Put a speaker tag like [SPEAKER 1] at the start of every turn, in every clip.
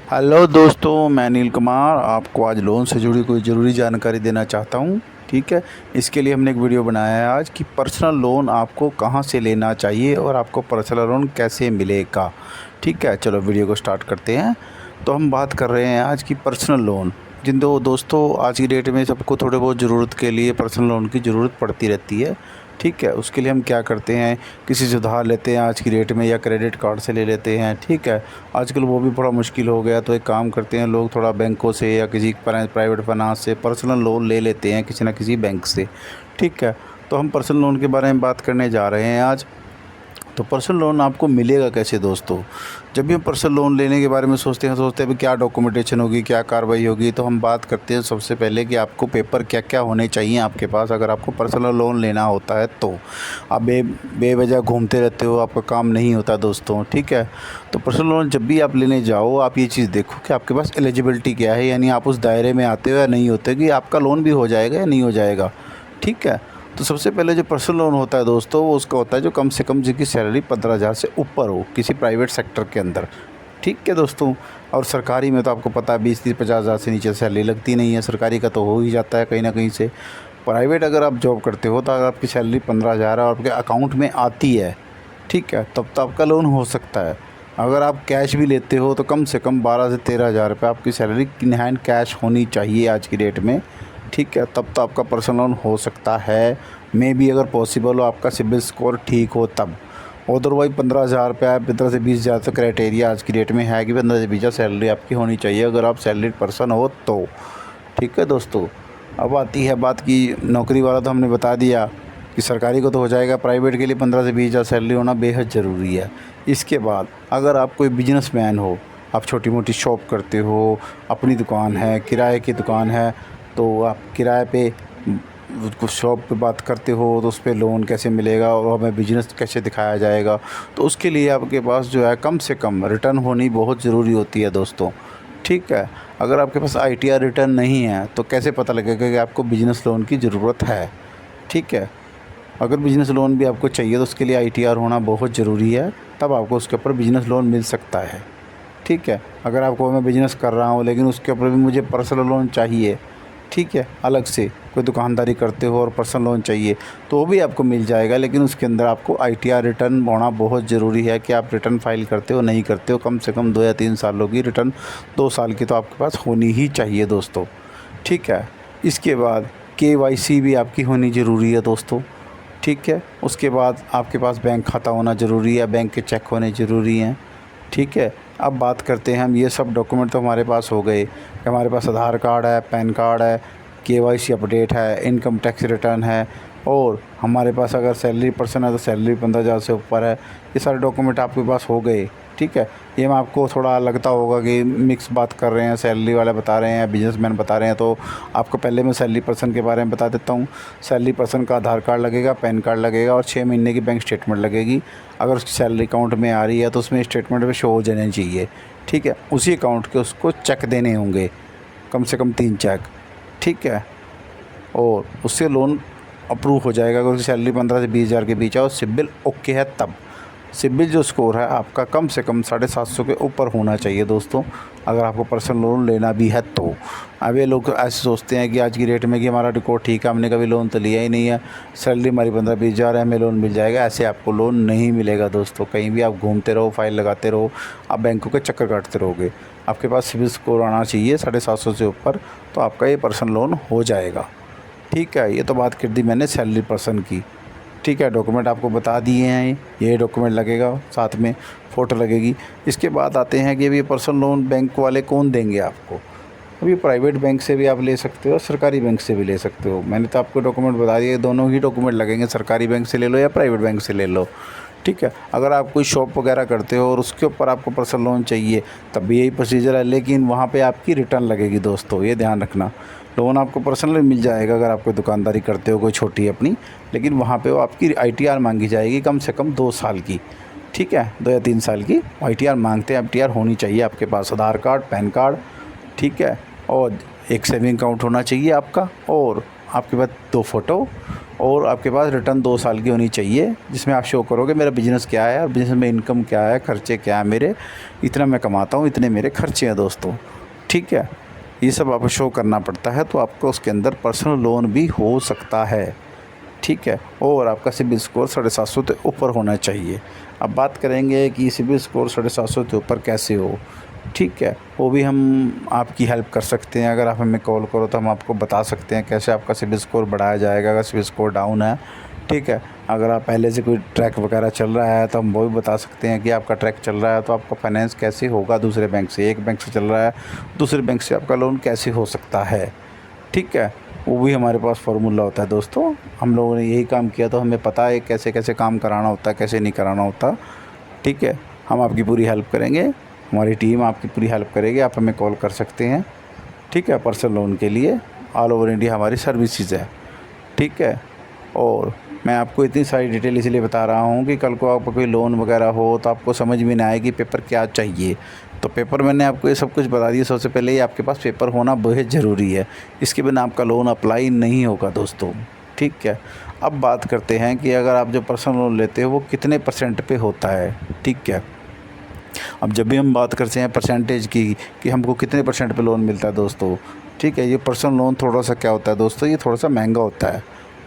[SPEAKER 1] Hello दोस्तों, मैं अनिल कुमार आपको आज लोन से जुड़ी कोई ज़रूरी जानकारी देना चाहता हूँ। ठीक है, इसके लिए हमने एक वीडियो बनाया है आज कि पर्सनल लोन आपको कहाँ से लेना चाहिए और आपको पर्सनल लोन कैसे मिलेगा। ठीक है, चलो वीडियो को स्टार्ट करते हैं। तो हम बात कर रहे हैं आज की पर्सनल लोन। जिन दो दोस्तों, आज की डेट में सबको थोड़े बहुत ज़रूरत के लिए पर्सनल लोन की ज़रूरत पड़ती रहती है। ठीक है, उसके लिए हम क्या करते हैं, किसी से उधार लेते हैं आज की डेट में या क्रेडिट कार्ड से ले लेते हैं। ठीक है, आजकल वो भी बड़ा मुश्किल हो गया, तो एक काम करते हैं लोग, थोड़ा बैंकों से या किसी प्राइवेट फाइनेंस से पर्सनल लोन ले लेते हैं किसी ना किसी बैंक से। ठीक है, तो हम पर्सनल लोन के बारे में बात करने जा रहे हैं आज। तो पर्सनल लोन आपको मिलेगा कैसे दोस्तों। जब भी हम पर्सनल लोन लेने के बारे में सोचते हैं भाई क्या डॉक्यूमेंटेशन होगी, क्या कार्रवाई होगी, तो हम बात करते हैं सबसे पहले कि आपको पेपर क्या क्या होने चाहिए आपके पास अगर आपको पर्सनल लोन लेना होता है। तो आप बेवजह घूमते रहते हो, आपका काम नहीं होता दोस्तों। ठीक है, तो पर्सनल लोन जब भी आप लेने जाओ, आप ये चीज़ देखो कि आपके पास एलिजिबिलिटी क्या है, यानी आप उस दायरे में आते हो या नहीं होते कि आपका लोन भी हो जाएगा या नहीं हो जाएगा। ठीक है, तो सबसे पहले जो पर्सनल लोन होता है दोस्तों, वो उसका होता है जो कम से कम जिसकी सैलरी 15,000 से ऊपर हो किसी प्राइवेट सेक्टर के अंदर। ठीक है दोस्तों, और सरकारी में तो आपको पता है 20, 30, 50,000 से नीचे सैलरी लगती नहीं है। सरकारी का तो हो ही जाता है कहीं ना कहीं से। प्राइवेट अगर आप जॉब करते हो तो अगर आपकी सैलरी 15,000 और आपके अकाउंट में आती है, ठीक है, तब तो आपका लोन हो सकता है। अगर आप कैश भी लेते हो तो कम से कम 12 से 13,000 रुपये आपकी सैलरी इन हैंड कैश होनी चाहिए आज की डेट में। ठीक है, तब तो आपका पर्सनल लोन हो सकता है। मे भी अगर पॉसिबल हो, आपका सिबिल स्कोर ठीक हो तब। अदरवाइज 15,000 रुपये, 15 से 20,000 तो क्राइटेरिया आज की डेट में है कि 15 से 20,000 सैलरी आपकी होनी चाहिए अगर आप सैलरीड पर्सन हो तो। ठीक है दोस्तों, अब आती है बात की नौकरी वाला तो हमने बता दिया कि सरकारी को तो हो जाएगा, प्राइवेट के लिए 15 से 20,000 सैलरी होना बेहद ज़रूरी है। इसके बाद अगर आप कोई बिजनेसमैन हो, आप छोटी मोटी शॉप करते हो, अपनी दुकान है, किराए की दुकान है, तो आप किराए पे कुछ शॉप पे बात करते हो तो उस पर लोन कैसे मिलेगा और हमें बिजनेस कैसे दिखाया जाएगा। तो उसके लिए आपके पास जो है कम से कम रिटर्न होनी बहुत ज़रूरी होती है दोस्तों। ठीक है, अगर आपके पास ITR रिटर्न नहीं है तो कैसे पता लगेगा कि आपको बिज़नेस लोन की ज़रूरत है। ठीक है, अगर बिज़नेस लोन भी आपको चाहिए तो उसके लिए ITR होना बहुत ज़रूरी है, तब आपको उसके ऊपर बिज़नेस लोन मिल सकता है। ठीक है, अगर आपको मैं बिज़नेस कर रहा हूँ लेकिन उसके ऊपर भी मुझे पर्सनल लोन चाहिए, ठीक है, अलग से कोई दुकानदारी करते हो और पर्सनल लोन चाहिए तो वो भी आपको मिल जाएगा, लेकिन उसके अंदर आपको ITR रिटर्न होना बहुत ज़रूरी है कि आप रिटर्न फाइल करते हो नहीं करते हो। कम से कम 2 या 3 सालों की रिटर्न, 2 साल की तो आपके पास होनी ही चाहिए दोस्तों। ठीक है, इसके बाद KYC भी आपकी होनी ज़रूरी है दोस्तों। ठीक है, उसके बाद आपके पास बैंक खाता होना ज़रूरी है, बैंक के चेक होने ज़रूरी हैं। ठीक है, अब बात करते हैं हम, ये सब डॉक्यूमेंट तो हमारे पास हो गए कि हमारे पास आधार कार्ड है, पैन कार्ड है, KYC अपडेट है, इनकम टैक्स रिटर्न है, और हमारे पास अगर सैलरी पर्सन है तो सैलरी 15,000 से ऊपर है। ये सारे डॉक्यूमेंट आपके पास हो गए। ठीक है, ये मैं आपको थोड़ा लगता होगा कि मिक्स बात कर रहे हैं, सैलरी वाले बता रहे हैं, बिजनेसमैन बता रहे हैं, तो आपको पहले मैं सैलरी पर्सन के बारे में बता देता हूँ। सैलरी पर्सन का आधार कार्ड लगेगा, पैन कार्ड लगेगा और 6 महीने की बैंक स्टेटमेंट लगेगी। अगर उसकी सैलरी अकाउंट में आ रही है तो उसमें स्टेटमेंट में शो हो जाने चाहिए। ठीक है, उसी अकाउंट के उसको चेक देने होंगे, कम से कम 3 चेक। ठीक है, और उससे लोन अप्रूव हो जाएगा अगर उसकी सैलरी 15 से 20,000 के बीच है और सिबिल ओके है तब। सिबिल जो स्कोर है आपका कम से कम 750 के ऊपर होना चाहिए दोस्तों, अगर आपको पर्सनल लोन लेना भी है तो। अब ये लोग ऐसे सोचते हैं कि आज की डेट में कि हमारा रिकॉर्ड ठीक है, हमने कभी लोन तो लिया ही नहीं है, सैलरी हमारी 15-20,000 है, हमें लोन मिल जाएगा। ऐसे आपको लोन नहीं मिलेगा दोस्तों। कहीं भी आप घूमते रहो, फाइल लगाते रहो, आप बैंकों के चक्कर काटते रहोगे। आपके पास सिबिल स्कोर आना चाहिए 750 से ऊपर, तो आपका ये पर्सनल लोन हो जाएगा। ठीक है, ये तो बात कर दी मैंने सैलरी पर्सन की। ठीक है, डॉक्यूमेंट आपको बता दिए हैं, ये डॉक्यूमेंट लगेगा, साथ में फ़ोटो लगेगी। इसके बाद आते हैं कि अभी ये पर्सनल लोन बैंक वाले कौन देंगे आपको। अभी प्राइवेट बैंक से भी आप ले सकते हो, सरकारी बैंक से भी ले सकते हो। मैंने तो आपको डॉक्यूमेंट बता दिए, दोनों ही डॉक्यूमेंट लगेंगे, सरकारी बैंक से ले लो या प्राइवेट बैंक से ले लो। ठीक है, अगर आप कोई शॉप वगैरह करते हो और उसके ऊपर आपको पर्सनल लोन चाहिए तब भी यही प्रोसीजर है, लेकिन वहाँ पे आपकी रिटर्न लगेगी दोस्तों, ये ध्यान रखना। लोन आपको पर्सनली मिल जाएगा अगर आप कोई दुकानदारी करते हो कोई छोटी अपनी, लेकिन वहाँ पे वो आपकी ITR मांगी जाएगी कम से कम 2 साल की। ठीक है, 2 या 3 साल की ITR मांगते हैं। ITR होनी चाहिए आपके पास, आधार कार्ड, पैन कार्ड। ठीक है, और एक सेविंग अकाउंट होना चाहिए आपका, और आपके पास 2 फ़ोटो और आपके पास रिटर्न 2 साल की होनी चाहिए, जिसमें आप शो करोगे मेरा बिज़नेस क्या है और बिज़नेस में इनकम क्या है, खर्चे क्या है मेरे, इतना मैं कमाता हूँ, इतने मेरे खर्चे हैं दोस्तों। ठीक है, ये सब आपको शो करना पड़ता है, तो आपको उसके अंदर पर्सनल लोन भी हो सकता है। ठीक है, और आपका सिबिल स्कोर 750 से ऊपर होना चाहिए। अब बात करेंगे कि सिबिल स्कोर 750 से ऊपर कैसे हो। ठीक है, वो भी हम आपकी हेल्प कर सकते हैं। अगर आप हमें कॉल करो तो हम आपको बता सकते हैं कैसे आपका सिबिल स्कोर बढ़ाया जाएगा अगर सिबिल स्कोर डाउन है। ठीक है, अगर आप पहले से कोई ट्रैक वगैरह चल रहा है तो हम वो भी बता सकते हैं कि आपका ट्रैक चल रहा है तो आपका फाइनेंस कैसे होगा दूसरे बैंक से। एक बैंक से चल रहा है, दूसरे बैंक से आपका लोन कैसे हो सकता है। ठीक है, वो भी हमारे पास फार्मूला होता है दोस्तों। हम लोगों ने यही काम किया तो हमें पता है कैसे कैसे काम कराना होता है, कैसे नहीं कराना होता। ठीक है, हम आपकी पूरी हेल्प करेंगे, हमारी टीम आपकी पूरी हेल्प करेगी। आप हमें कॉल कर सकते हैं। ठीक है, पर्सनल लोन के लिए ऑल ओवर इंडिया हमारी सर्विसेज है। ठीक है, और मैं आपको इतनी सारी डिटेल इसलिए बता रहा हूँ कि कल को आपको कोई लोन वगैरह हो तो आपको समझ में ना आए कि पेपर क्या चाहिए। तो पेपर मैंने आपको ये सब कुछ बता दिया। सबसे पहले ही आपके पास पेपर होना बेहद ज़रूरी है, इसके बिना आपका लोन अप्लाई नहीं होगा दोस्तों। ठीक है, अब बात करते हैं कि अगर आप जो पर्सनल लोन लेते हो वो कितने % पे होता है। ठीक है, अब जब भी हम बात करते हैं परसेंटेज की कि हमको कितने % पे लोन मिलता है दोस्तों। ठीक है, ये पर्सनल लोन थोड़ा सा क्या होता है दोस्तों, ये थोड़ा सा महंगा होता है।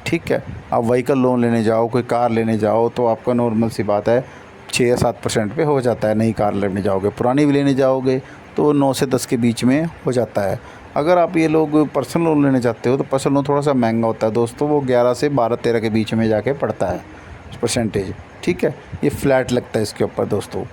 [SPEAKER 1] ठीक है, आप व्हीकल लोन लेने जाओ, कोई कार लेने जाओ तो आपका नॉर्मल सी बात है 6 या 7% पे हो जाता है। नई कार लेने जाओगे, पुरानी भी लेने जाओगे तो 9 से 10 के बीच में हो जाता है। अगर आप ये लोग पर्सनल लोन लेने चाहते हो तो पर्सनल लोन थोड़ा सा महंगा होता है दोस्तों, वो 11 से 12-13 के बीच में जाके पड़ता है परसेंटेज। ठीक है, ये फ्लैट लगता है इसके ऊपर दोस्तों।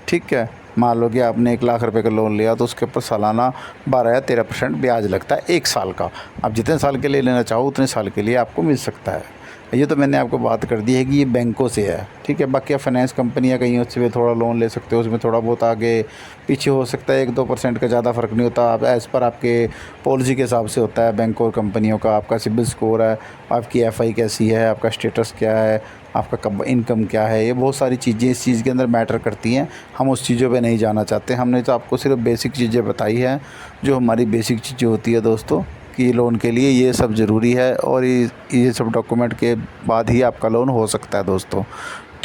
[SPEAKER 1] ठीक है, मान लो कि आपने 1 लाख रुपए का लोन लिया तो उसके ऊपर सालाना 12 या 13% ब्याज लगता है 1 साल का। आप जितने साल के लिए लेना चाहो उतने साल के लिए आपको मिल सकता है। ये तो मैंने आपको बात कर दी है कि ये बैंकों से है। ठीक है, बाकी आप फाइनेंस कंपनियाँ कहीं उससे भी थोड़ा लोन ले सकते हो, उसमें थोड़ा बहुत आगे पीछे हो सकता है, 1-2% का ज़्यादा फ़र्क नहीं होता। आप एज़ पर आपके पॉलिसी के हिसाब से होता है बैंक और कंपनियों का। आपका सिबिल स्कोर है, आपकी एफआई कैसी है, आपका स्टेटस क्या है, आपका कब इनकम क्या है, ये बहुत सारी चीज़ें इस चीज़ के अंदर मैटर करती हैं। हम उस चीज़ों पे नहीं जाना चाहते। हमने तो आपको सिर्फ बेसिक चीज़ें बताई हैं, जो हमारी बेसिक चीज़ें होती है दोस्तों कि लोन के लिए ये सब ज़रूरी है और ये सब डॉक्यूमेंट के बाद ही आपका लोन हो सकता है दोस्तों।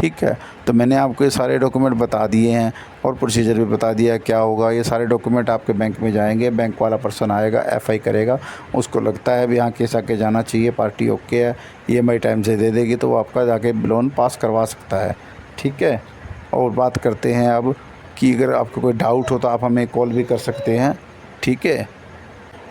[SPEAKER 1] ठीक है, तो मैंने आपको ये सारे डॉक्यूमेंट बता दिए हैं और प्रोसीजर भी बता दिया है क्या होगा। ये सारे डॉक्यूमेंट आपके बैंक में जाएंगे, बैंक वाला पर्सन आएगा, एफआई करेगा, उसको लगता है भी हाँ केस आके जाना चाहिए, पार्टी ओके है, ईएमआई टाइम से दे देगी तो वो आपका जाके लोन पास करवा सकता है। ठीक है, और बात करते हैं अब कि अगर आपको कोई डाउट हो तो आप हमें कॉल भी कर सकते हैं। ठीक है,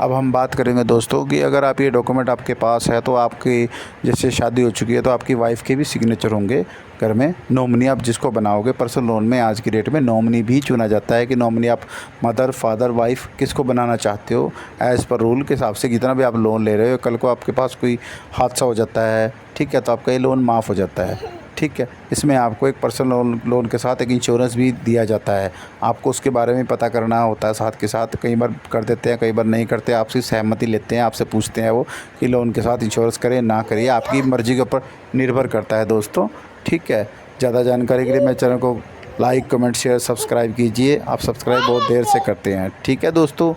[SPEAKER 1] अब हम बात करेंगे दोस्तों कि अगर आप ये डॉक्यूमेंट आपके पास है तो आपकी जैसे शादी हो चुकी है तो आपकी वाइफ के भी सिग्नेचर होंगे घर में। नॉमिनी आप जिसको बनाओगे, पर्सनल लोन में आज की डेट में नॉमिनी भी चुना जाता है कि नॉमिनी आप मदर, फादर, वाइफ किसको बनाना चाहते हो एज़ पर रूल के हिसाब से। जितना भी आप लोन ले रहे हो, कल को आपके पास कोई हादसा हो जाता है, ठीक है, तो आपका ये लोन माफ़ हो जाता है। ठीक है, इसमें आपको एक पर्सनल लोन के साथ एक इंश्योरेंस भी दिया जाता है। आपको उसके बारे में पता करना होता है साथ के साथ। कई बार कर देते हैं, कई बार नहीं करते। आपसे सहमति लेते हैं, आपसे पूछते हैं वो कि लोन के साथ इंश्योरेंस करें ना करिए, आपकी मर्ज़ी के ऊपर निर्भर करता है दोस्तों। ठीक है, ज़्यादा जानकारी के लिए मेरे चैनल को लाइक, कमेंट, शेयर, सब्सक्राइब कीजिए। आप सब्सक्राइब बहुत देर से करते हैं। ठीक है दोस्तों,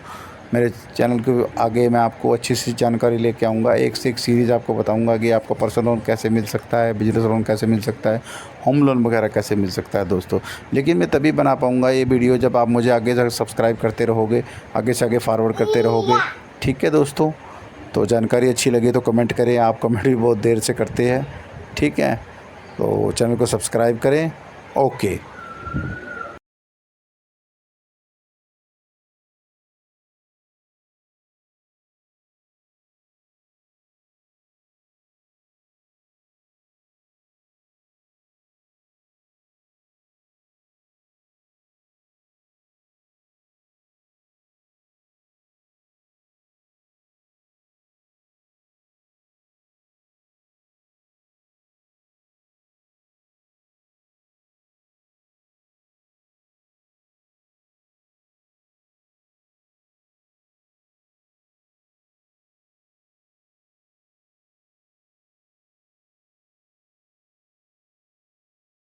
[SPEAKER 1] मेरे चैनल के आगे मैं आपको अच्छी सी जानकारी लेके आऊँगा। एक से एक सीरीज़ आपको बताऊँगा कि आपको पर्सनल लोन कैसे मिल सकता है, बिजनेस लोन कैसे मिल सकता है, होम लोन वगैरह कैसे मिल सकता है दोस्तों। लेकिन मैं तभी बना पाऊँगा ये वीडियो जब आप मुझे आगे से सब्सक्राइब करते रहोगे, आगे से आगे फॉरवर्ड करते रहोगे। ठीक है दोस्तों, तो जानकारी अच्छी लगी तो कमेंट करें। आप कमेंट भी बहुत देर से करते हैं। ठीक है, तो चैनल को सब्सक्राइब करें। ओके।